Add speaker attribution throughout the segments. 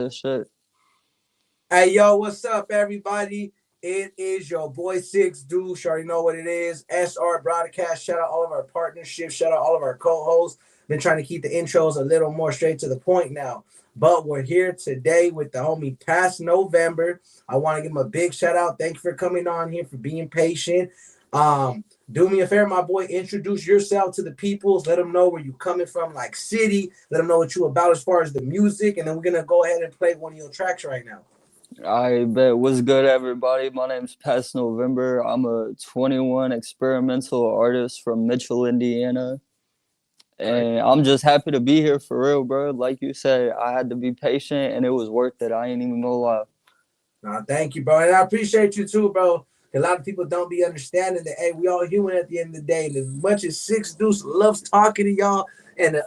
Speaker 1: this shit.
Speaker 2: Hey, yo, what's up, everybody? It is your boy Six Deuce. You already know what it is. SR Broadcast. Shout out all of our partnerships. Shout out all of our co-hosts. Been trying to keep the intros a little more straight to the point now. But we're here today with the homie PastNovember. I want to give him a big shout out. Thank you for coming on here, for being patient. Do me a favor, my boy. Introduce yourself to the peoples. Let them know where you coming from, like city. Let them know what you about as far as the music. And then we're gonna go ahead and play one of your tracks right now.
Speaker 1: I bet. What's good, everybody? My name's PastNovember. I'm a 21 experimental artist from Mitchell, Indiana.
Speaker 2: All right.
Speaker 1: And I'm just happy to be here for real, bro. Like you said, I had to be patient and it was worth it. I ain't even gonna lie.
Speaker 2: Nah, thank you, bro. And I appreciate you too, bro. A lot of people don't be understanding that, hey, we all human at the end of the day. And as much as Six Deuce loves talking to y'all and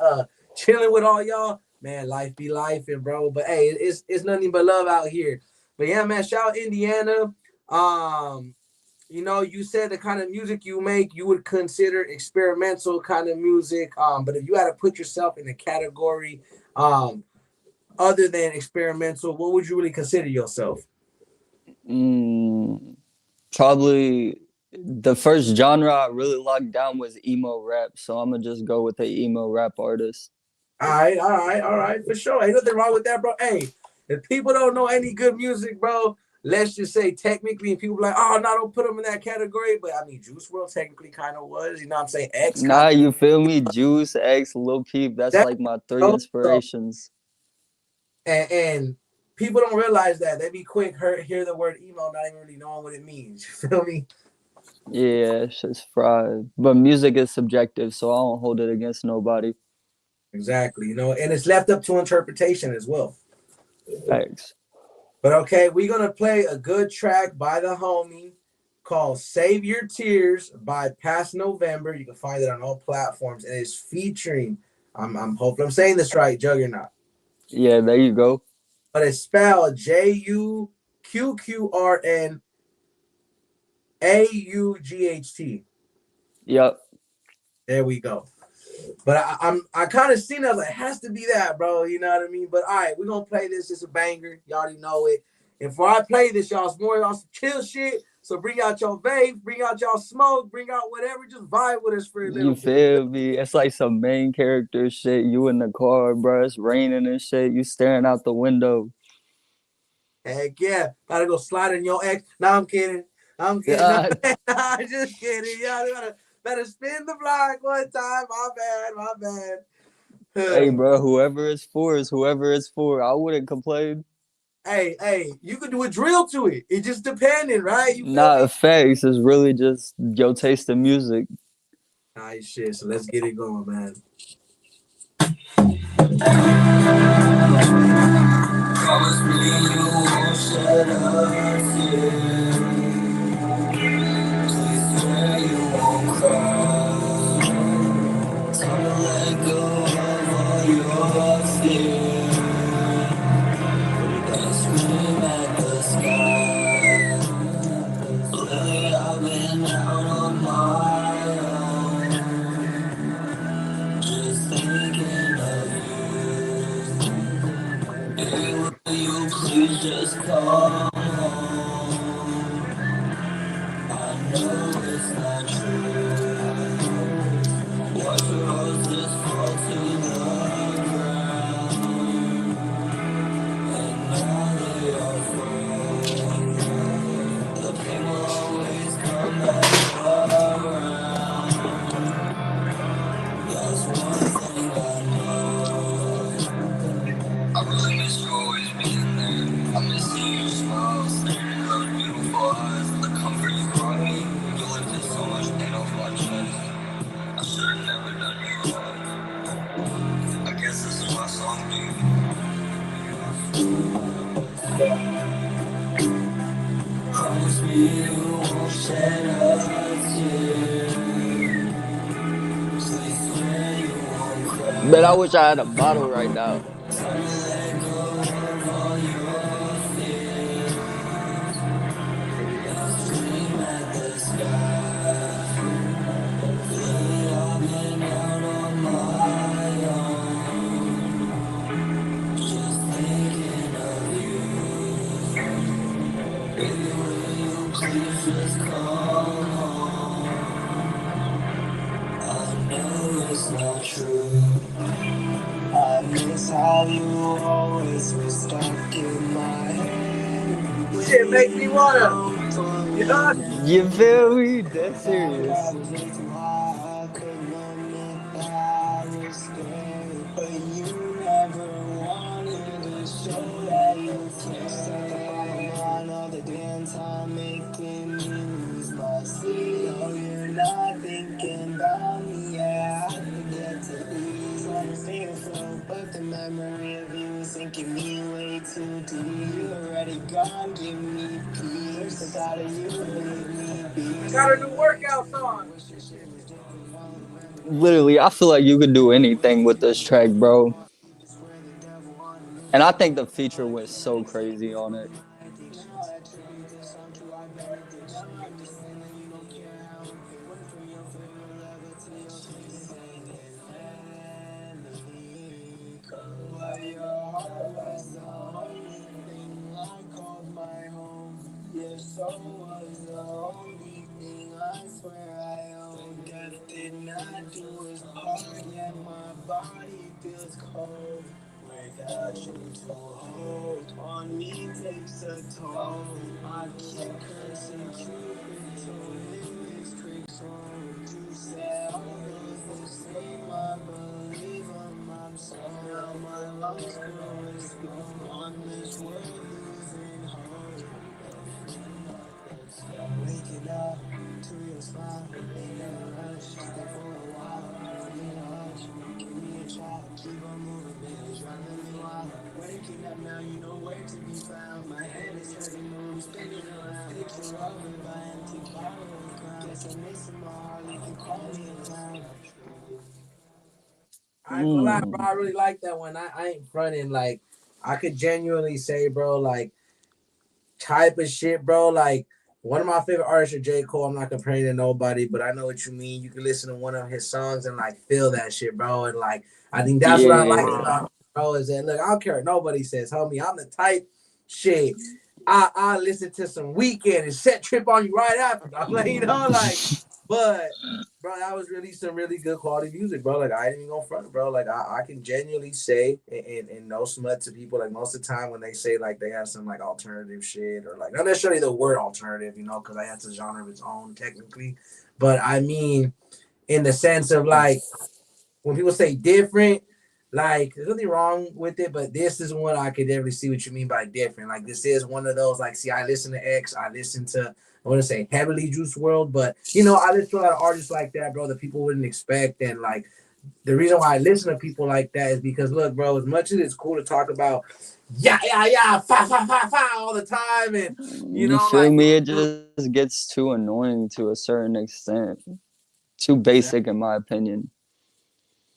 Speaker 2: chilling with all y'all, man, life be life, and bro. But hey, it's nothing but love out here. But yeah, man, shout out Indiana. You said the kind of music you make, you would consider experimental kind of music. But if you had to put yourself in a category, other than experimental, what would you really consider yourself?
Speaker 1: Mm, Probably the first genre I really locked down was emo rap. So I'm gonna just go with the emo rap artist.
Speaker 2: All right, for sure. Ain't nothing wrong with that, bro. Hey, if people don't know any good music, bro, let's just say technically, people like, oh, no, don't put them in that category. But I mean, Juice World technically kind of was, you know what I'm saying? X kind
Speaker 1: Nah,
Speaker 2: of
Speaker 1: you feel me? Juice, X, Lil Peep. That's
Speaker 2: that.
Speaker 1: like my three
Speaker 2: So,
Speaker 1: inspirations.
Speaker 2: and people don't realize that. They be quick, hear the word emo, not even really knowing what it means. You feel me?
Speaker 1: Yeah, it's just fried. But music is subjective, so I don't hold it against nobody.
Speaker 2: Exactly. And it's left up to interpretation as well.
Speaker 1: Thanks.
Speaker 2: But okay, we're gonna play a good track by the homie called "Save Your Tears" by PastNovember. You can find it on all platforms, and it's featuring. I'm hoping I'm saying this right, Juggernaut.
Speaker 1: Yeah, there you go.
Speaker 2: But it's spelled JUQQRNAUGHT.
Speaker 1: Yep.
Speaker 2: There we go. But I kind of seen it. I was like, it has to be that, bro. You know what I mean? But all right, we're gonna play this. It's a banger. You already know it. And before I play this, y'all, it's more on some chill shit. So bring out your vape, bring out y'all smoke, bring out whatever. Just vibe with us for a little
Speaker 1: You
Speaker 2: bit.
Speaker 1: feel me? It's like some main character shit. You in the car, bro. It's raining and shit. You staring out the window.
Speaker 2: Heck yeah. Gotta go slide in your ex. No, I'm kidding. I'm kidding. No,
Speaker 1: God.
Speaker 2: I'm just kidding. Y'all better spin the block one time. My bad. My
Speaker 1: Hey,
Speaker 2: bad.
Speaker 1: bro. Whoever it's for is whoever it's for. I wouldn't complain.
Speaker 2: Hey, you could do a drill to it. It just depending, right? You feel
Speaker 1: Not
Speaker 2: me?
Speaker 1: effects. It's really just your taste in music.
Speaker 2: Nice shit. So let's get it going, man. Promise me you won't shed a tear. Please swear you won't cry. Time to let go of all your fear. And scream at the sky. Lately I've been out on my own, just thinking of you. Hey, will you please just come home? I know it's not true. Watch your roses fall to the ground, and now they are falling. The pain will always come back around. That's one thing I know. I really miss you always being there. I miss seeing your smile, staring in those beautiful eyes. The comfort you brought me, you lifted so much pain off my chest. I should have never done you wrong. I guess this is my song, dude. Promise me you won't shed a tear. Please swear you won't
Speaker 1: Man, I
Speaker 2: cry.
Speaker 1: wish I had a bottle right now.
Speaker 2: Time to let go of all your fears. And scream at the sky. Lately I've been out on my own, just thinking
Speaker 1: just come home. I know it's not true. I miss how you always were stuck in my head.
Speaker 2: Shit
Speaker 1: When
Speaker 2: make me
Speaker 1: you
Speaker 2: wanna,
Speaker 1: don't for
Speaker 2: you
Speaker 1: me
Speaker 2: know.
Speaker 1: now. You feel me? That's serious. Too high, I could run if I was scared. But you never wanted to show that you care. Set the bottom line all the damn time, making me lose my sleep. Oh, you're not thinking about me, yeah. I forget to ease. Understand flow, but the memory of you is sinking me way too deep. You already gone, give me peace. The thought of you leave me
Speaker 2: I
Speaker 1: be.
Speaker 2: got a new workout song.
Speaker 1: Literally, I feel like you could do anything with this track, bro. And I think the feature went so crazy on it. So was the only thing I swear I own. Death did not do his part, yet my body feels cold. Without you to hold on me takes a toll. I keep cursing Cupid till his tricks hold. You said all those the same, I believe them. I'm so now my lungs grow slow on this world losing hope. Waking up to your smile, ain't no rush. Stay for a while, don't need a hush. Give me a shot, keep on moving, baby, driving me wild. Waking up now, you know where to be found. My head is hurting, no, I'm spinning around. Picture of it by empty bottle of crown. Guess I'm missing my heart, you can call me a clown.
Speaker 2: I ain't gonna lie, bro. I really like that one. I ain't fronting. Like, I could genuinely say, bro, like, type of shit, bro. Like, one of my favorite artists is J. Cole. I'm not comparing to nobody, but I know what you mean. You can listen to one of his songs and, like, feel that shit, bro. And, like, I think that's what I like
Speaker 1: Yeah.
Speaker 2: about him, bro, is that, look, I don't care what nobody says, homie. I'm the type shit. I listen to some Weekend and set trip on you right after. I'm like, you know, like, but bro, that was really some really good quality music, bro. Like I ain't even gonna front, bro. Like I can genuinely say and no smut to people. Like most of the time when they say like they have some like alternative shit or like not necessarily the word alternative, you know, because I have a genre of its own technically. But I mean in the sense of like when people say different, like there's nothing wrong with it, but this is one I could definitely see what you mean by different. Like this is one of those, like, see, I listen to X, I listen to I want to say heavily Juice World, but you know, I listen to a lot of artists like that, bro, that people wouldn't expect. And like the reason why I listen to people like that is because look, bro, as much as it's cool to talk about yeah, fa all the time, and you
Speaker 1: You
Speaker 2: know,
Speaker 1: feel
Speaker 2: like
Speaker 1: me? It just gets too annoying to a certain extent. Too basic, in my opinion.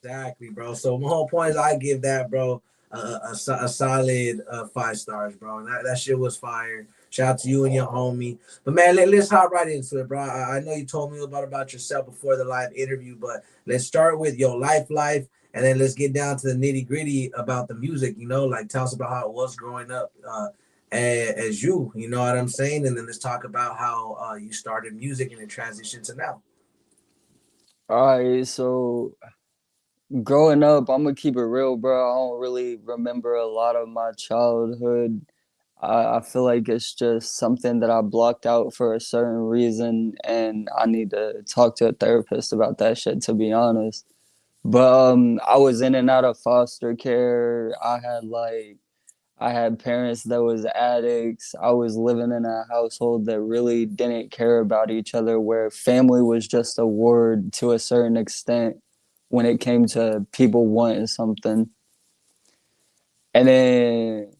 Speaker 2: exactly, bro. So my whole point is I give that, bro, a solid 5 stars, bro. And that shit was fire. Shout out to you and your homie. But man, let's hop right into it, bro. I know you told me about yourself before the live interview, but let's start with your life, and then let's get down to the nitty gritty about the music. You know, like tell us about how it was growing up as you. You know what I'm saying? And then let's talk about how you started music and the transition to now.
Speaker 1: All right, so growing up, I'm gonna keep it real, bro. I don't really remember a lot of my childhood. I feel like it's just something that I blocked out for a certain reason, and I need to talk to a therapist about that shit, to be honest. But I was in and out of foster care. I had parents that was addicts. I was living in a household that really didn't care about each other, where family was just a word to a certain extent when it came to people wanting something. And then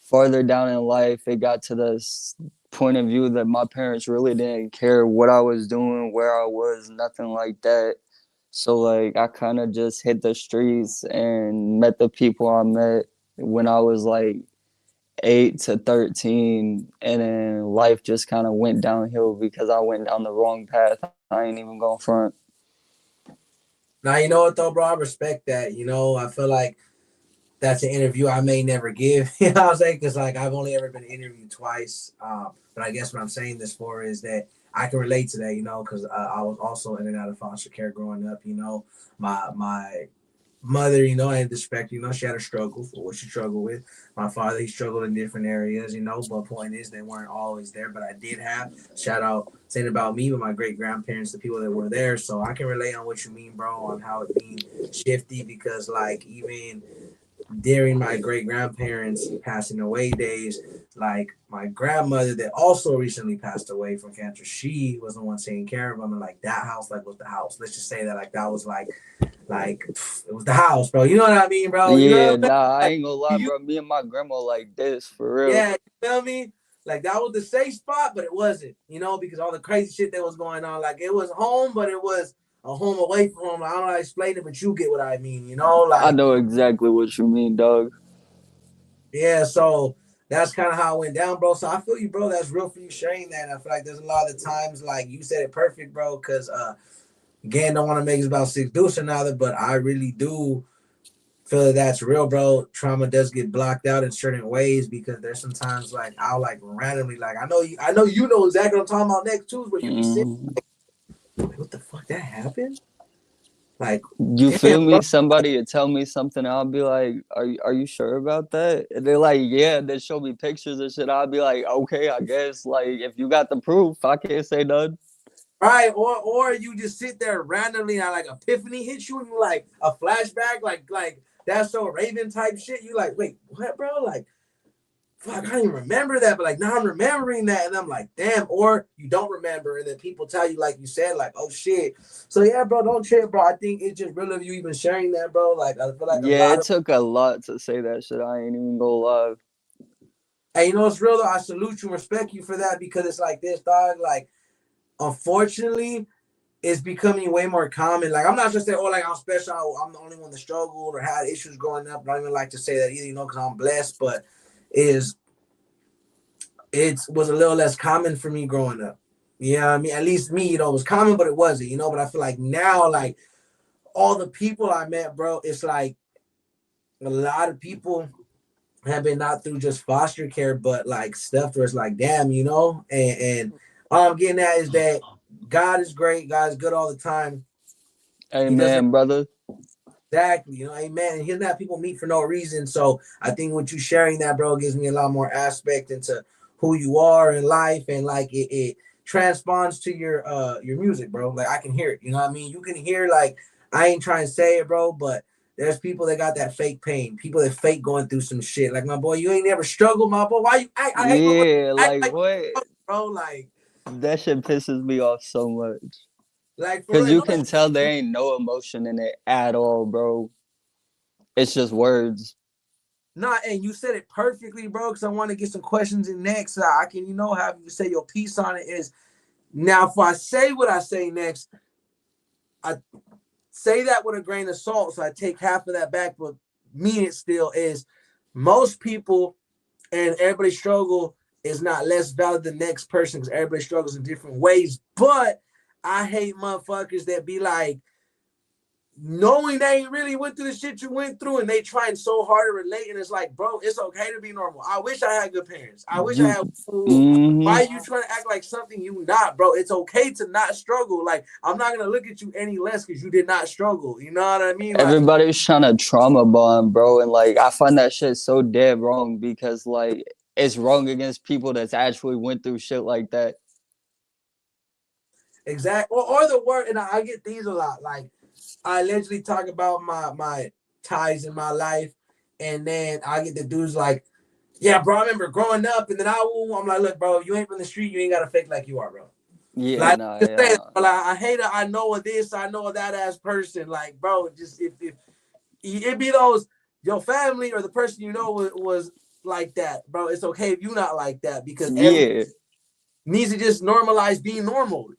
Speaker 1: farther down in life, it got to this point of view that my parents really didn't care what I was doing, where I was, nothing like that. So like I kind of just hit the streets and met the people I met when I was like 8 to 13, and then life just kind of went downhill because I went down the wrong path. I ain't even going front.
Speaker 2: Now you know what though, bro. I respect that. You know, I feel like that's an interview I may never give. You know what I'm saying? Because like I've only ever been interviewed twice. But I guess what I'm saying this for is that I can relate to that, you know, because I was also in and out of foster care growing up. You know, my mother, you know, I had disrespect, you know, she had a struggle for what she struggled with. My father, he struggled in different areas, you know, but point is they weren't always there. But I did have shout out saying about me with my great grandparents, the people that were there. So I can relate on what you mean, bro, on how it being shifty because like even during my great grandparents passing away days, like my grandmother that also recently passed away from cancer, she was the one taking care of them, and like that house like was the house. Let's just say that like that was like it was the house, bro. You know what I mean, bro? You know
Speaker 1: Yeah,
Speaker 2: what I'm saying?
Speaker 1: nah, I
Speaker 2: Like
Speaker 1: ain't gonna lie,
Speaker 2: you,
Speaker 1: bro. Me and my grandma like this for real.
Speaker 2: yeah, you feel me? Like that was the safe spot, but it wasn't, you know, because all the crazy shit that was going on. Like it was home, but it was a home away from home. I don't know how to explain it, but you get what I mean, you know?
Speaker 1: I
Speaker 2: Like
Speaker 1: know exactly what you mean, dog.
Speaker 2: yeah, so that's kind of how it went down, bro. So I feel you, bro. That's real for you sharing that. And I feel like there's a lot of times, like you said it perfect, bro. Because again, don't want to make it about six deuce or another, but I really do feel that that's real, bro. Trauma does get blocked out in certain ways because there's sometimes like I'll like randomly like I know you know exactly what I'm talking about next too, where you be sitting
Speaker 1: Mhm.
Speaker 2: like, what the fuck that happened? Like,
Speaker 1: You
Speaker 2: damn,
Speaker 1: feel
Speaker 2: bro.
Speaker 1: me? Somebody would tell me something, I'll be like, "Are you sure about that?" And they're like, "Yeah." They show me pictures and shit. I'll be like, "Okay, I guess. Like, if you got the proof, I can't say none."
Speaker 2: Right, or you just sit there randomly and like epiphany hits you and you like a flashback, like that's so Raven type shit. You like, wait, what, bro? Like, fuck, I don't even remember that, but like now I'm remembering that, and I'm like, damn. Or you don't remember, and then people tell you, like you said, like, oh shit. So yeah, bro, don't trip, bro. I think it's just real of you even sharing that, bro. Like I feel like a
Speaker 1: Yeah,
Speaker 2: lot
Speaker 1: it
Speaker 2: of,
Speaker 1: took a lot to say that shit. I ain't even gonna lie.
Speaker 2: and you know it's real though. I salute you, and respect you for that because it's like this, dog. Like, unfortunately, it's becoming way more common. Like I'm not just saying, oh, like I'm special. I'm the only one that struggled or had issues growing up. I don't even like to say that either, you know, because I'm blessed. But is it was a little less common for me growing up. You know what I mean? At least me, you know, it was common, but it wasn't, you know. But I feel like now, like all the people I met, bro, it's like a lot of people have been not through just foster care, but like stuff where it's like, damn, you know. And all I'm getting at is that God is great. God is good all the time. He doesn't
Speaker 1: Amen, brother.
Speaker 2: exactly, you know, amen. And he doesn't have people meet for no reason. So I think with you sharing that, bro, gives me a lot more aspect into who you are in life, and like it transponds to your music, bro. Like I can hear it. You know what I mean? You can hear like I ain't trying to say it, bro, but there's people that got that fake pain, people that fake going through some shit. Like my boy, you ain't never struggled, my boy. Why you I hate my
Speaker 1: Yeah,
Speaker 2: act
Speaker 1: like
Speaker 2: like
Speaker 1: what?
Speaker 2: bro,
Speaker 1: That shit pisses me off so much.
Speaker 2: like for
Speaker 1: Cause
Speaker 2: real.
Speaker 1: you
Speaker 2: Nobody
Speaker 1: can tell there ain't no emotion in it at all, bro. It's just words.
Speaker 2: Nah, and you said it perfectly, bro. Because I want to get some questions in next. So I can, you know, have you say your piece on it. Is now if I say what I say next, I say that with a grain of salt. So I take half of that back, but mean it still is. Most people and everybody struggle is not less valid than the next person because everybody struggles in different ways. But I hate motherfuckers that be like, knowing they ain't really went through the shit you went through and they trying so hard to relate, and it's like, bro, it's okay to be normal. I wish I had good parents. I wish I
Speaker 1: You
Speaker 2: had
Speaker 1: mm-hmm.
Speaker 2: why are you trying to act like something you not, bro? It's okay to not struggle. Like I'm not gonna look at you any less because you did not struggle. You know what I mean? Like
Speaker 1: Everybody's trying to trauma bond, bro. And like I find that shit so dead wrong because like it's wrong against people that's actually went through shit like that.
Speaker 2: exact or the word, and I get these a lot. Like I allegedly talk about my ties in my life, and then I get the dudes like, yeah, bro, I remember growing up, and then I'm like, look, bro, you ain't from the street, you ain't gotta fake like you are, bro.
Speaker 1: Yeah,
Speaker 2: Like
Speaker 1: nah,
Speaker 2: just say
Speaker 1: yeah.
Speaker 2: like I hate it. I know of this. I know of that as person. Like, bro, just if it be those your family or the person you know was like that, bro. It's okay if you not like that because everybody
Speaker 1: Yeah.
Speaker 2: needs to just normalize being normal.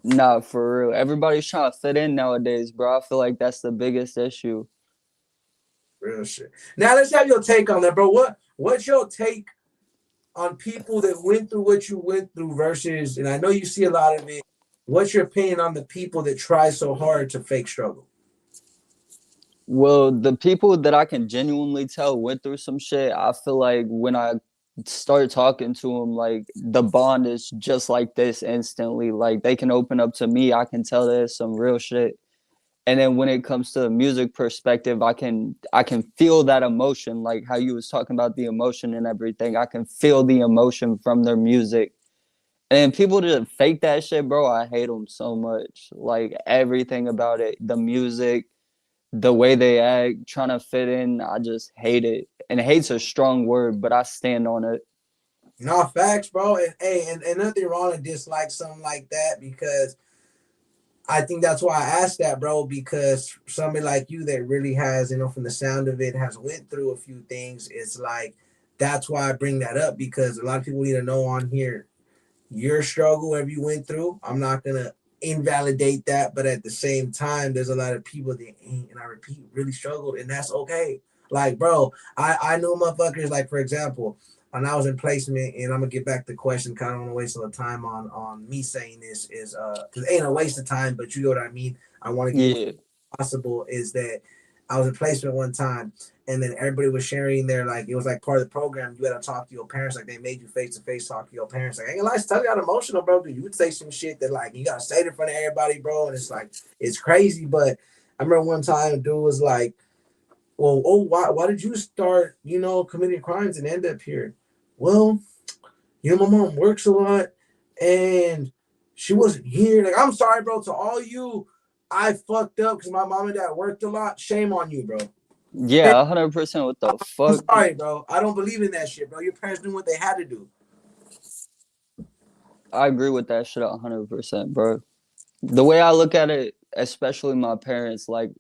Speaker 1: Nah, for real. Everybody's trying to fit in nowadays, bro. I feel like that's the biggest issue.
Speaker 2: Real shit. Now let's have your take on that, bro. What's your take on people that went through what you went through versus? And I know you see a lot of it. What's your opinion on the people that try so hard to fake struggle?
Speaker 1: Well, the people that I can genuinely tell went through some shit, I feel like when I start talking to them, like the bond is just like this instantly. Like they can open up to me, I can tell there's some real shit. And then when it comes to the music perspective, I can feel that emotion, like how you was talking about the emotion and everything. I can feel the emotion from their music. And people just fake that shit, bro. I hate them so much. Like everything about it, the music, the way they act, trying to fit in, I just hate it. And hate's a strong word, but I stand on it.
Speaker 2: No facts, bro. And hey, and nothing wrong to dislike something like that because I think that's why I asked that, bro, because somebody like you that really has, from the sound of it, has went through a few things. It's like that's why I bring that up because a lot of people need to know on here your struggle, whatever you went through. I'm not gonna invalidate that, but at the same time, there's a lot of people that ain't, and I repeat, really struggled, and that's okay. Like, bro, I know motherfuckers. Like, for example, when I was in placement, and I'm gonna get back to the question. Kind of want to waste a little time on me saying this is because it ain't a waste of time, but you know what I mean. I want to get
Speaker 1: Yeah.
Speaker 2: possible is that I was in placement one time and then everybody was sharing their like it was like part of the program. You had to talk to your parents, like they made you face to face talk to your parents. Like, I ain't gonna lie, tell you got emotional, bro. Dude, you would say some shit that like you gotta say it in front of everybody, bro. And it's like it's crazy. But I remember one time a dude was like, well, oh, why did you start, committing crimes and end up here? Well, my mom works a lot and she wasn't here. Like, I'm sorry, bro, to all you, I fucked up because my mom and dad worked a lot. Shame on you, bro.
Speaker 1: Yeah, 100%. What the
Speaker 2: I'm
Speaker 1: fuck?
Speaker 2: sorry, bro. I don't believe in that shit, bro. Your parents knew what they had to do.
Speaker 1: I agree with that shit 100%, bro. The way I look at it, especially my parents, like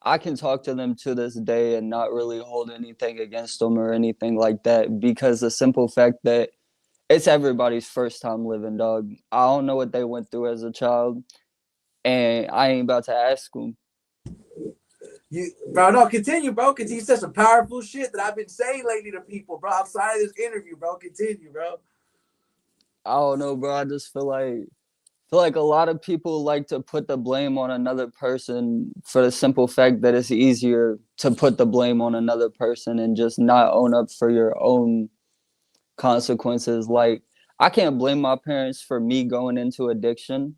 Speaker 1: I can talk to them to this day and not really hold anything against them or anything like that because the simple fact that it's everybody's first time living, dog. I don't know what they went through as a child, and I ain't about to ask them.
Speaker 2: You, bro, no, continue, bro. Continue. You said some powerful shit that I've been saying lately to people, bro. Outside of this interview, bro. Continue, bro.
Speaker 1: I don't know, bro. I just feel like a lot of people like to put the blame on another person for the simple fact that it's easier to put the blame on another person and just not own up for your own consequences. Like I can't blame my parents for me going into addiction.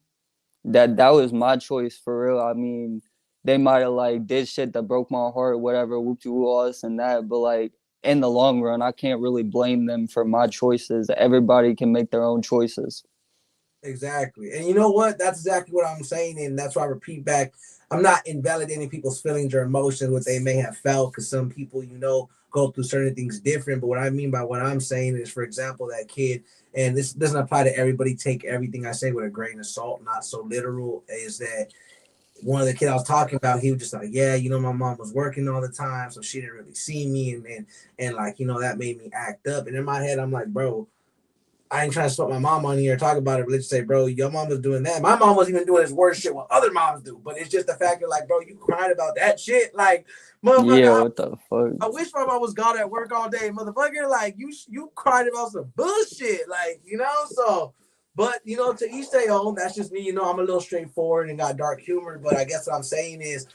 Speaker 1: That was my choice for real. I mean, they might have like did shit that broke my heart, whatever, whoop de all this and that. But like in the long run, I can't really blame them for my choices. Everybody can make their own choices.
Speaker 2: Exactly. And you know what? That's exactly what I'm saying. And that's why I repeat back. I'm not invalidating people's feelings or emotions, what they may have felt, because some people, go through certain things different. But what I mean by what I'm saying is, for example, that kid, and this doesn't apply to everybody, take everything I say with a grain of salt, not so literal, is that one of the kids I was talking about, he was just like, yeah, my mom was working all the time, so she didn't really see me, and like, that made me act up. And in my head, I'm like, bro, I ain't trying to sweat my mom on here or talk about it, but let's say, bro, your mom was doing that. My mom wasn't even doing this worst shit what other moms do. But it's just the fact that, like, bro, you cried about that shit. Like, motherfucker,
Speaker 1: Yeah,
Speaker 2: I,
Speaker 1: what the fuck?
Speaker 2: I wish my mom was gone at work all day, motherfucker. Like, you cried about some bullshit. Like, so, but, to each their own. That's just me. I'm a little straightforward and got dark humor. But I guess what I'm saying is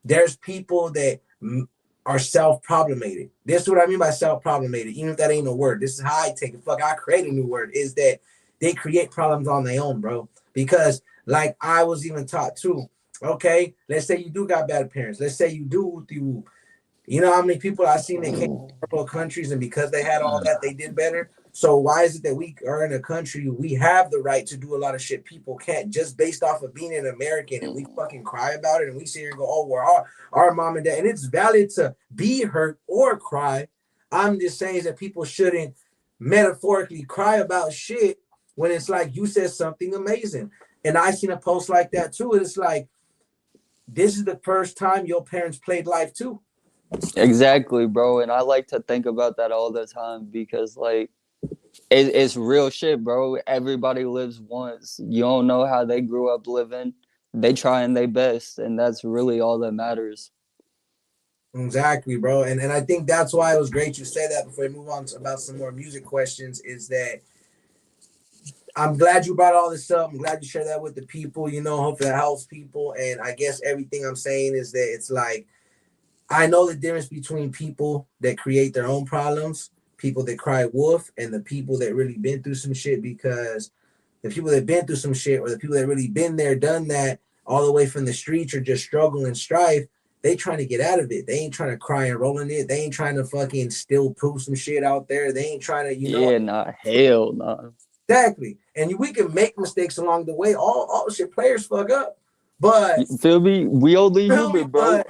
Speaker 2: there's people that are self-problemated. This is what I mean by self-problemated, even if that ain't a word. This is how I take it. Fuck, I create a new word, is that they create problems on their own, bro. Because like I was even taught too, okay, let's say you do got bad parents. Let's say you do, you know how many people I've seen that came from third world countries and because they had all that, they did better. So why is it that we are in a country, we have the right to do a lot of shit people can't just based off of being an American and we fucking cry about it and we sit here and go, oh, well, our mom and dad, and it's valid to be hurt or cry. I'm just saying that people shouldn't metaphorically cry about shit when it's like you said something amazing. And I seen a post like that too. And it's like, this is the first time your parents played life too.
Speaker 1: Exactly, bro. And I like to think about that all the time because like it's real shit, bro. Everybody lives once. You don't know how they grew up living. They trying their best, and that's really all that matters.
Speaker 2: Exactly, bro. And I think that's why it was great you said that before we move on to about some more music questions. Is that I'm glad you brought all this up. I'm glad you shared that with the people, hopefully that helps people. And I guess everything I'm saying is that it's like I know the difference between people that create their own problems, people that cry wolf, and the people that really been through some shit. Because the people that been through some shit, or the people that really been there, done that, all the way from the streets, or just struggle and strife, they trying to get out of it. They ain't trying to cry and roll in it. They ain't trying to fucking still prove some shit out there. They ain't trying to,
Speaker 1: Yeah, nah, hell nah.
Speaker 2: exactly. And we can make mistakes along the way. All shit players fuck up,
Speaker 1: You
Speaker 2: but
Speaker 1: feel me? We only
Speaker 2: feel me.
Speaker 1: human, bro.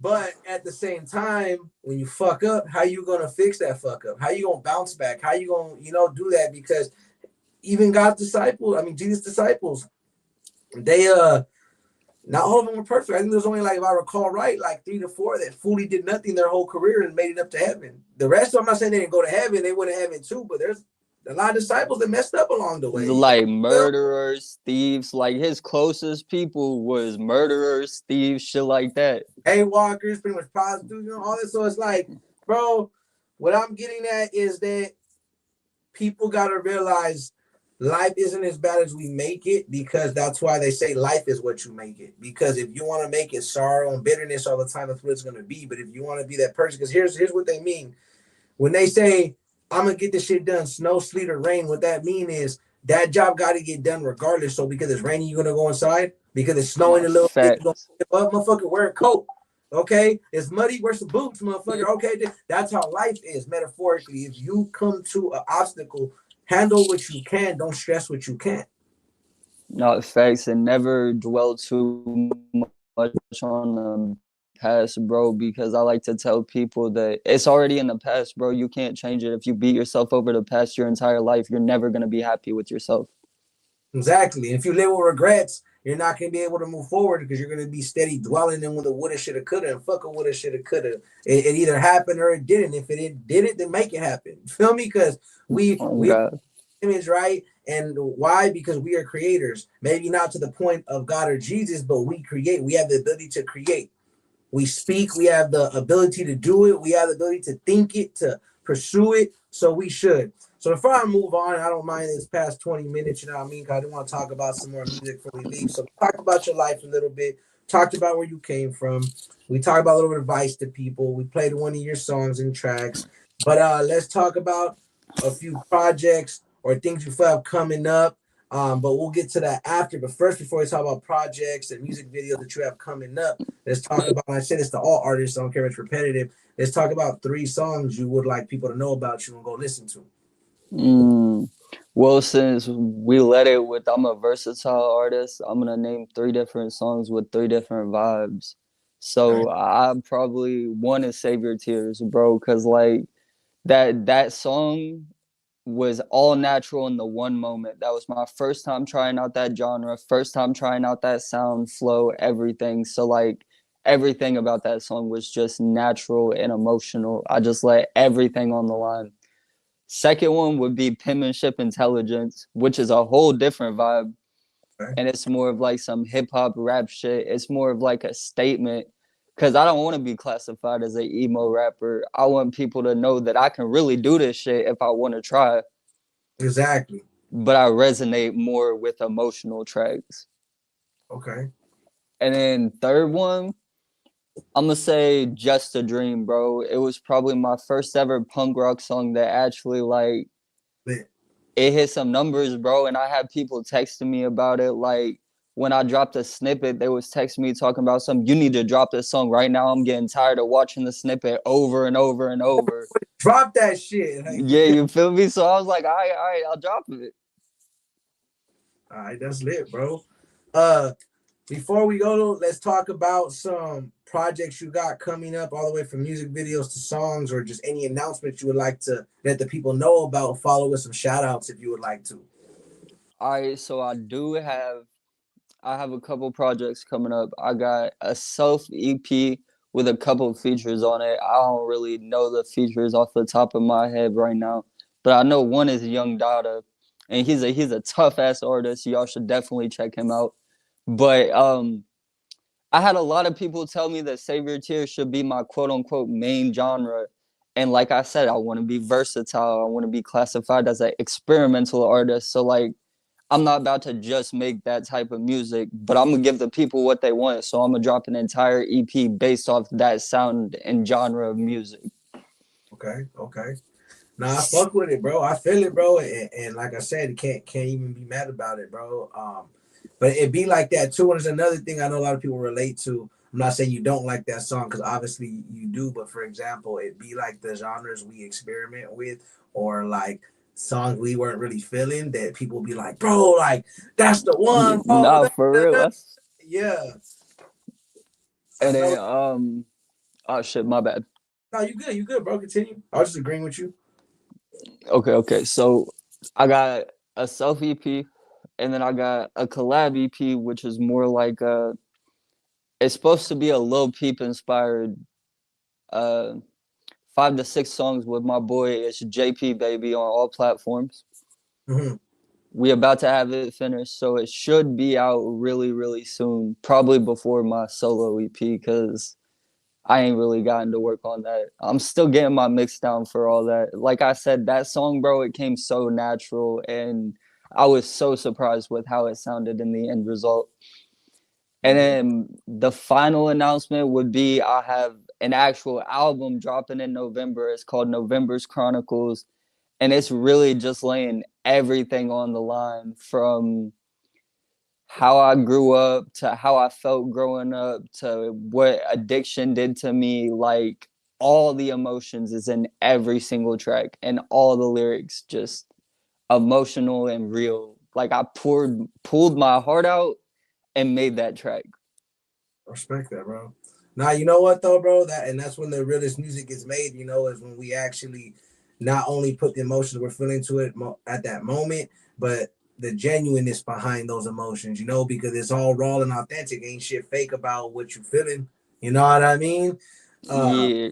Speaker 2: But at the same time, when you fuck up, how you gonna fix that fuck up? How you gonna bounce back? How you gonna do that? Because even God's disciples, I mean Jesus' disciples, they not all of them were perfect. I think there's only, like, if I recall right, like 3 to 4 that fully did nothing their whole career and made it up to heaven. The rest of them, I'm not saying they didn't go to heaven, they went to heaven too, but there's a lot of disciples that messed up along the way.
Speaker 1: Like murderers, thieves, like his closest people was murderers, thieves, shit like that.
Speaker 2: A walkers, pretty much prostitutes, all this. So it's like, bro, what I'm getting at is that people gotta realize life isn't as bad as we make it, because that's why they say life is what you make it. Because if you want to make it sorrow and bitterness all the time, that's what it's gonna be. But if you want to be that person, because here's what they mean when they say I'm gonna get this shit done, snow, sleet, or rain. What that mean is that job got to get done regardless. So because it's raining, you're gonna go inside. Because it's snowing
Speaker 1: Nah,
Speaker 2: a little bit, you're gonna
Speaker 1: facts.
Speaker 2: up, motherfucker, wear a coat. Okay, it's muddy. Wear some boots, motherfucker. Okay, that's how life is metaphorically. If you come to an obstacle, handle what you can. Don't stress what you can't.
Speaker 1: Not facts, and never dwell too much on the past, bro, because I like to tell people that it's already in the past, bro. You can't change it. If you beat yourself over the past your entire life, you're never going to be happy with yourself.
Speaker 2: Exactly. And if you live with regrets, you're not gonna be able to move forward, because you're gonna be steady dwelling in with a woulda, shoulda, coulda, and fuck a woulda, shoulda, coulda. It either happened or it didn't. If it did it, then make it happen. Feel me? Because
Speaker 1: Oh,
Speaker 2: we
Speaker 1: God.
Speaker 2: image, right? And why? Because we are creators. Maybe not to the point of God or Jesus, but we create. We have the ability to create. We speak. We have the ability to do it. We have the ability to think it, to pursue it. So we should. So before I move on, I don't mind this past 20 minutes, you know what I mean? Because I do want to talk about some more music before we leave. So talk about your life a little bit. Talked about where you came from. We talked about a little bit of advice to people. We played one of your songs and tracks. But let's talk about a few projects or things you have coming up. But we'll get to that after. But first, before we talk about projects and music videos that you have coming up, let's talk about, I said this to all artists, so I don't care if it's repetitive. Let's talk about 3 songs you would like people to know about you and go listen to.
Speaker 1: Mm. Well, since we let it with I'm a versatile artist, I'm gonna name 3 different songs with 3 different vibes.
Speaker 2: Okay.
Speaker 1: So I probably one is Save Your Tears, bro, because like that song was all natural in the one moment. That was my first time trying out that genre, first time trying out that sound, flow, everything. So like everything about that song was just natural and emotional. I just let everything on the line. Second one would be Penmanship Intelligence, which is a whole different vibe.
Speaker 2: Okay.
Speaker 1: And it's more of like some hip hop rap shit. It's more of like a statement. Cause I don't want to be classified as an emo rapper. I want people to know that I can really do this shit if I want to try.
Speaker 2: Exactly.
Speaker 1: But I resonate more with emotional tracks.
Speaker 2: Okay.
Speaker 1: And then third one, I'm gonna say Just a Dream, bro. It was probably my first ever punk rock song that actually like
Speaker 2: Lit.
Speaker 1: it hit some numbers, bro. And I had people texting me about it. Like when I dropped a snippet, they was texting me talking about some. You need to drop this song right now. I'm getting tired of watching the snippet over and over and over.
Speaker 2: Drop that shit.
Speaker 1: Yeah, you feel me? So I was like, all right, I'll drop it.
Speaker 2: All right, that's lit, bro. Uh, Before we go, let's talk about some projects you got coming up, all the way from music videos to songs, or just any announcements you would like to let the people know about. Follow with some shout outs if you would like to.
Speaker 1: All right, so I have a couple projects coming up. I got a self EP with a couple of features on it. I don't really know the features off the top of my head right now, but I know one is Young Dada, and he's a tough ass artist. Y'all should definitely check him out. But I had a lot of people tell me that Save Your Tears should be my quote unquote main genre. And like I said, I want to be versatile. I want to be classified as an experimental artist. So like I'm not about to just make that type of music, but I'm gonna give the people what they want. So I'm gonna drop an entire EP based off that sound and genre of music.
Speaker 2: Okay, okay. Nah, I fuck with it, bro. I feel it, bro. And like I said, can't even be mad about it, bro. But it be like that too. And there's another thing I know a lot of people relate to. I'm not saying you don't like that song because obviously you do, but for example, it be like the genres we experiment with, or like songs we weren't really feeling that people be like, bro, like that's the one, bro.
Speaker 1: Nah, for real.
Speaker 2: Yeah, I
Speaker 1: And
Speaker 2: know.
Speaker 1: then oh shit, my bad.
Speaker 2: No, you good, bro. Continue. I was just agreeing with you.
Speaker 1: Okay. So I got a self EP, and then I got a collab EP, which is more like it's supposed to be a Lil Peep inspired uh 5 to 6 songs with my boy. It's JP baby on all platforms.
Speaker 2: Mm-hmm.
Speaker 1: We about to have it finished, so it should be out really soon, probably before my solo EP, because I ain't really gotten to work on that. I'm still getting my mix down for all that. Like I said, that song, bro, it came so natural, and I was so surprised with how it sounded in the end result. And
Speaker 2: Mm-hmm.
Speaker 1: then the final announcement would be I have an actual album dropping in November. It's called November's Chronicles, and it's really just laying everything on the line, from how I grew up to how I felt growing up to what addiction did to me. Like, all the emotions is in every single track, and all the lyrics just emotional and real. Like, I pulled my heart out and made that track.
Speaker 2: Respect that, bro. Now you know what though, bro. That's when the realest music is made. You know, is when we actually not only put the emotions we're feeling to it at that moment, but the genuineness behind those emotions. You know, because it's all raw and authentic. Ain't shit fake about what you feeling. You know what I mean? Uh,
Speaker 1: Yeah,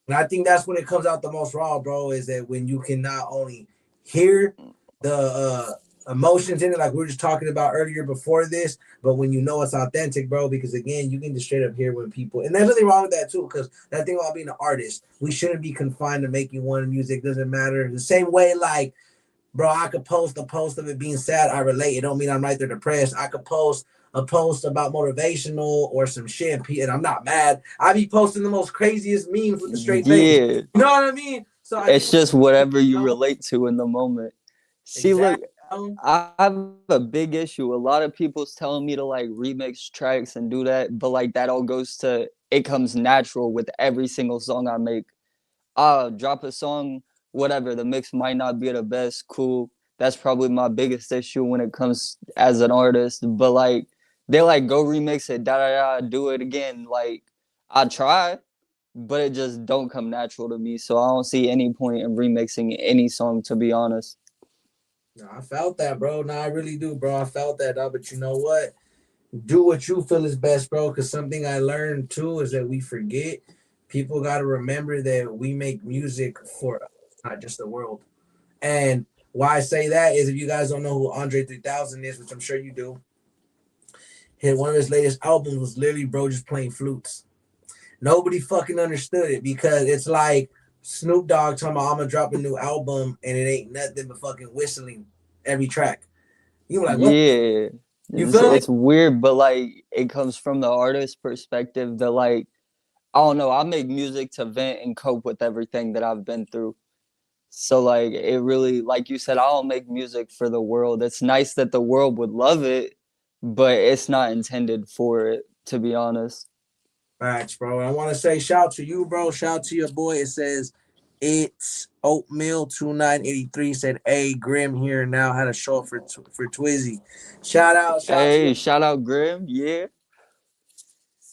Speaker 2: and I think that's when it comes out the most raw, bro. Is that when you can not only hear the emotions in it, like we were just talking about earlier before this, but when you know it's authentic, bro. Because again, you can just straight up hear when people, and there's nothing wrong with that too. Because that thing about being an artist, we shouldn't be confined to making one music. Doesn't matter. The same way, like bro, I could post a post of it being sad. I relate. It don't mean I'm right there depressed. I could post a post about motivational or some shit, and I'm not mad. I be posting the most craziest memes with the straight face.
Speaker 1: yeah.
Speaker 2: You know what I mean? So I
Speaker 1: It's
Speaker 2: think,
Speaker 1: just whatever you
Speaker 2: you know,
Speaker 1: relate to in the moment. See, look,
Speaker 2: exactly. You
Speaker 1: I have a big issue. A lot of people's telling me to like remix tracks and do that, but like that all goes to it comes natural with every single song I make. I'll drop a song, whatever, the mix might not be the best, cool. That's probably my biggest issue when it comes as an artist. But like they like go remix it, do it again. Like I try, but it just don't come natural to me. So I don't see any point in remixing any song, to be honest.
Speaker 2: No, I felt that, bro. No, I really do, bro. I felt that, dog. But you know what? Do what you feel is best, bro. Because something I learned too is that we forget. People got to remember that we make music for us, not just the world. And why I say that is if you guys don't know who Andre 3000 is, which I'm sure you do, one of his latest albums was literally bro just playing flutes. Nobody fucking understood it because it's like Snoop Dogg talking about I'm gonna drop a new album and it ain't nothing but fucking whistling every track. You were like, what?
Speaker 1: Yeah,
Speaker 2: You
Speaker 1: it's,
Speaker 2: feel me?
Speaker 1: it's weird, but like it comes from the artist perspective that like I don't know. I make music to vent and cope with everything that I've been through. So like it really, like you said, I don't make music for the world. It's nice that the world would love it, but it's not intended for it, to be honest.
Speaker 2: Facts, bro. I want to say shout to you, bro. Shout to your boy. It says it's Oatmeal 2983 said, "Hey, Grim here now. Had a show for Twizzy. Shout to you.
Speaker 1: Hey, shout out Grim. Yeah.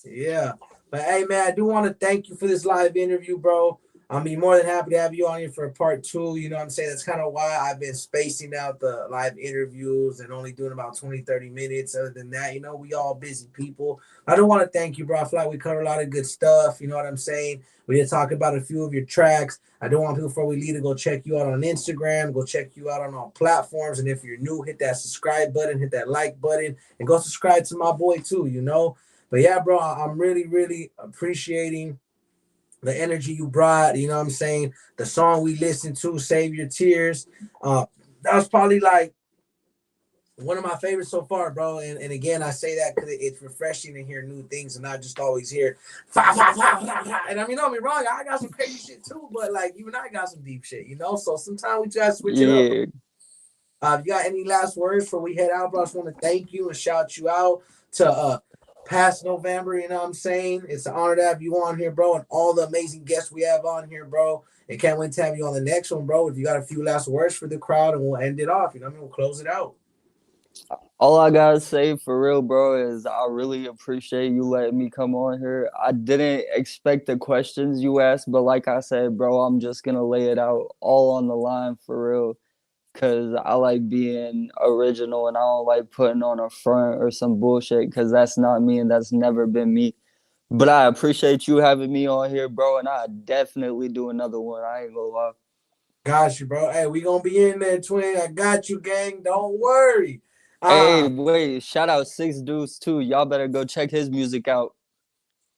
Speaker 2: Yeah. But hey, man, I do want to thank you for this live interview, bro. I'll be more than happy to have you on here for a part two. You know what I'm saying? That's kind of why I've been spacing out the live interviews and only doing about 20, 30 minutes. Other than that, you know, we all busy people. I do want to thank you, bro. I feel like we covered a lot of good stuff. You know what I'm saying? We did talk about a few of your tracks. I do want people before we leave to go check you out on Instagram, go check you out on all platforms. And if you're new, hit that subscribe button, hit that like button, and go subscribe to my boy too, you know? But yeah, bro, I'm really appreciating the energy you brought. You know what I'm saying? The song we listened to, Save Your Tears. That was probably like One of my favorites so far, bro. And again, I say that because it's refreshing to hear new things and not just always hear fa, fa, fa, fa, fa. And I mean, don't be wrong, I got some crazy shit too, but like even I got some deep shit, you know. So sometimes we try to switch it up.
Speaker 1: Yeah.
Speaker 2: You got any last words before we head out, bro? I just want to thank you and shout you out to PastNovember. You know what I'm saying? It's an honor to have you on here, bro, and all the amazing guests we have on here, bro. And can't wait to have you on the next one, bro. If you got a few last words for the crowd, and we'll end it off. You know what I mean? We'll close it out.
Speaker 1: All I gotta say for real, bro, is I really appreciate you letting me come on here. I didn't expect the questions you asked, but like I said, bro, I'm just gonna lay it out all on the line for real. Cause I like being original and I don't like putting on a front or some bullshit, cause that's not me and that's never been me. But I appreciate you having me on here, bro, and I definitely do another one. I ain't gonna lie.
Speaker 2: Got you, bro. Hey, we gonna be in there, twin. I got you, gang. Don't worry.
Speaker 1: Hey,
Speaker 2: Ah,
Speaker 1: wait, shout out Six Deuce too. Y'all better go check his music out.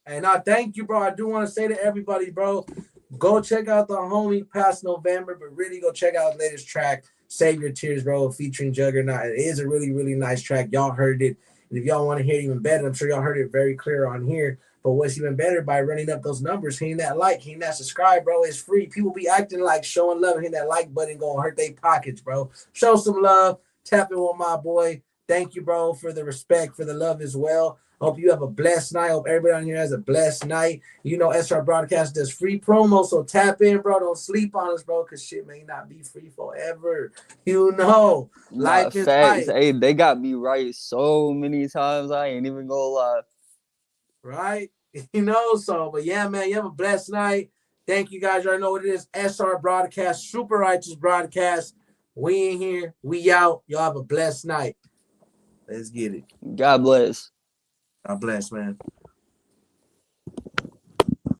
Speaker 2: and I thank you, bro. I do want to say to everybody, bro, go check out the homie PastNovember, but really go check out his latest track, Save Your Tears, bro, featuring Juggernaut. It is a really, really nice track. Y'all heard it. And if y'all want to hear it even better, I'm sure y'all heard it very clear on here. But what's even better, by running up those numbers, hitting that like, hitting that subscribe, bro. It's free. People be acting like showing love and hitting that like button gonna hurt their pockets, bro. Show some love. Tap in with my boy. Thank you, bro, for the respect, for the love as well. Hope you have a blessed night. Hope everybody on here has a blessed night. You know, SR Broadcast does free promo, so tap in, bro. Don't sleep on us, bro, because shit may not be free forever. You know,
Speaker 1: Nah,
Speaker 2: life is
Speaker 1: facts.
Speaker 2: life,
Speaker 1: Hey, they got me right so many times. I ain't even gonna lie.
Speaker 2: right? You know, so, but yeah, man, you have a blessed night. Thank you guys. You already know what it is. SR Broadcast, Super Righteous Broadcast. We in here. We out. Y'all have a blessed night. Let's get it.
Speaker 1: God bless.
Speaker 2: God bless, man.